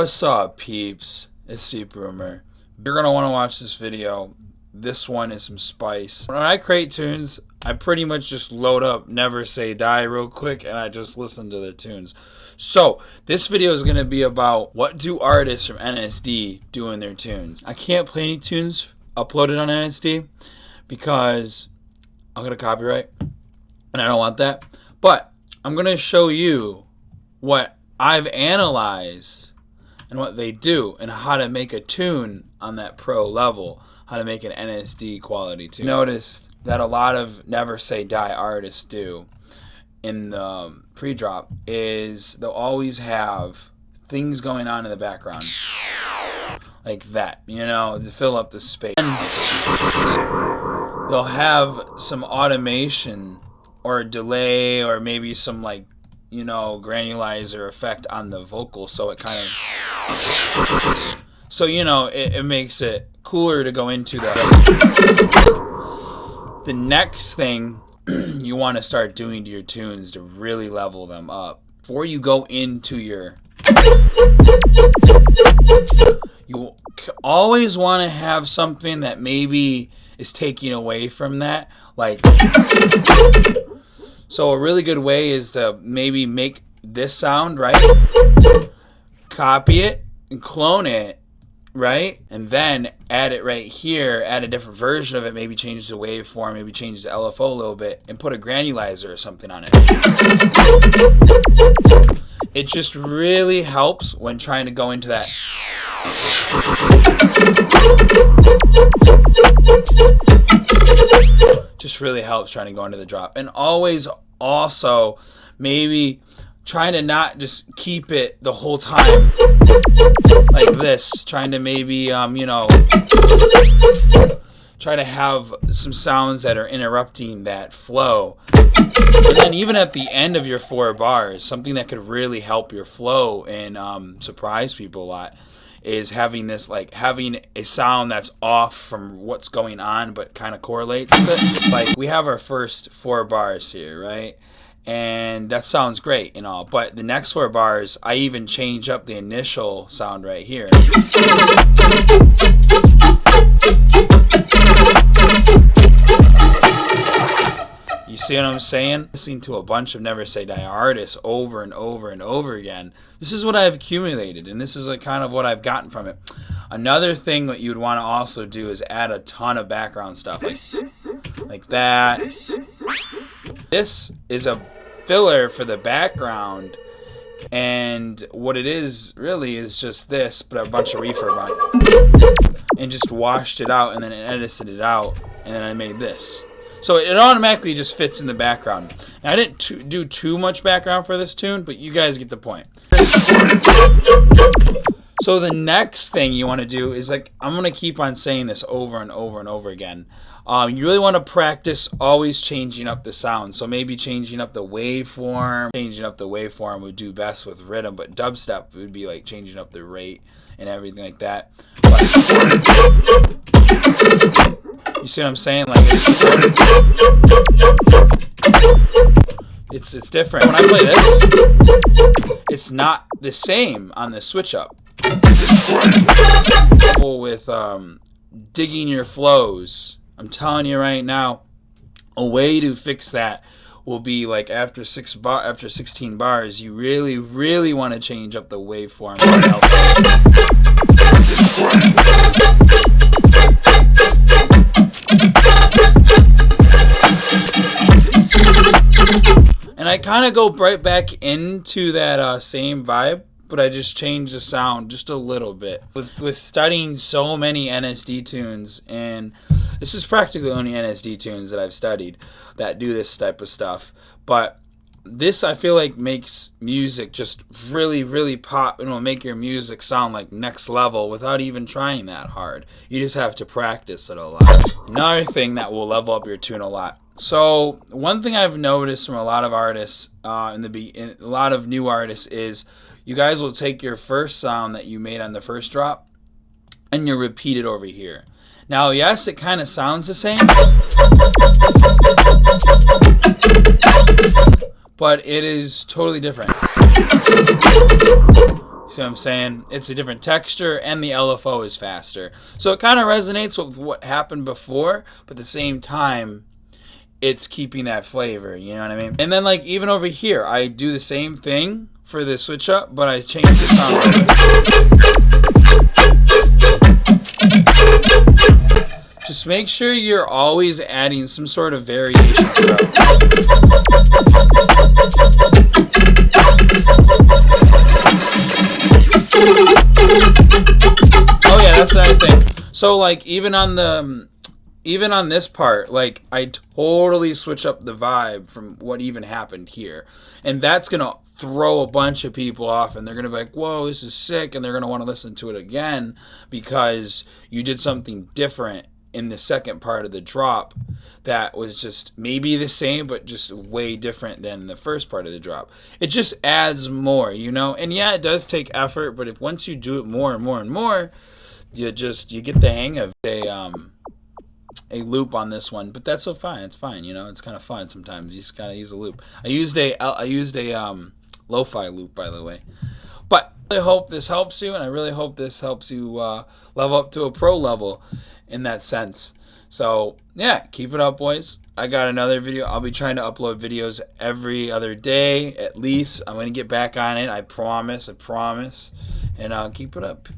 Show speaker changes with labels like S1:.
S1: What's up, peeps? It's Steve Broomer. You're gonna want to watch this video. This one is some spice. When I create tunes, I pretty much just load up Never Say Die real quick and I just listen to the tunes. So this video is gonna be about what do artists from NSD do in their tunes. I can't play any tunes uploaded on NSD because I'm gonna copyright and I don't want that. But I'm gonna show you what I've analyzed and what they do and how to make a tune on that pro level, how to make an NSD quality tune. Notice that a lot of Never Say Die artists do in the pre-drop is they'll always have things going on in the background like that, you know, to fill up the space. And they'll have some automation or a delay or maybe some, like, you know, granulizer effect on the vocal, so it kind of, so, you know, it makes it cooler to go into that. The next thing you want to start doing to your tunes to really level them up, before you go into your, you always want to have something that maybe is taking away from that, like, so a really good way is to maybe make this sound, right? Copy it and clone it, right? And then add it right here, add a different version of it, maybe change the waveform, maybe change the LFO a little bit, and put a granulizer or something on it. It just really helps when trying to go into that. Just really helps trying to go into the drop. And always also maybe trying to not just keep it the whole time like this, trying to maybe you know, try to have some sounds that are interrupting that flow. And then even at the end of your 4 bars, something that could really help your flow and surprise people a lot is having this, like, having a sound that's off from what's going on but kind of correlates with it. Like, we have our first 4 bars here, right? And that sounds great and all, but the next 4 bars, I even change up the initial sound right here. You see what I'm saying? Listening to a bunch of Never Say Die artists over and over and over again, this is what I've accumulated, and this is like kind of what I've gotten from it. Another thing that you'd want to also do is add a ton of background stuff, like that. This is a filler for the background, and what it is really is just this, but a bunch of reverb on it, and just washed it out and then edited it out, and then I made this. So it automatically just fits in the background. Now, I didn't do too much background for this tune, but you guys get the point. So the next thing you want to do is, like, I'm going to keep on saying this over and over and over again. You really want to practice always changing up the sound. So maybe changing up the waveform. Changing up the waveform would do best with rhythm, but dubstep would be like changing up the rate and everything like that. But you see what I'm saying? Like, it's different. When I play this, it's not the same on the switch up. With digging your flows, I'm telling you right now, a way to fix that will be, like, after 16 bars, you really want to change up the waveform. And I kind of go right back into that same vibe, but I just change the sound just a little bit. With studying so many NSD tunes, and this is practically only NSD tunes that I've studied that do this type of stuff, but this, I feel like, makes music just really pop, and will make your music sound like next level without even trying that hard. You just have to practice it a lot. Another thing that will level up your tune a lot. So one thing I've noticed from a lot of artists, a lot of new artists, is you guys will take your first sound that you made on the first drop and you repeat it over here. Now, yes, it kind of sounds the same, but it is totally different. See what I'm saying? It's a different texture, and the LFO is faster. So it kind of resonates with what happened before, but at the same time, it's keeping that flavor, you know what I mean? And then like even over here, I do the same thing for the switch up, but I change the sound. Just make sure you're always adding some sort of variation throughout. Oh yeah, that's another thing. So like even on this part, like I totally switch up the vibe from what even happened here, and that's gonna throw a bunch of people off, and they're gonna be like, whoa, this is sick, and they're gonna want to listen to it again because you did something different in the second part of the drop that was just maybe the same but just way different than the first part of the drop. It just adds more, you know. And yeah, it does take effort, but if once you do it more and more and more, you get the hang of a loop on this one. But that's so fine. It's fine, you know. It's kind of fun sometimes. You just gotta use a loop. I used a lo-fi loop, by the way. But I really hope this helps you, and I really hope this helps you level up to a pro level in that sense. So yeah, keep it up, boys. I got another video. I'll be trying to upload videos every other day at least. I'm gonna get back on it. I promise. And keep it up.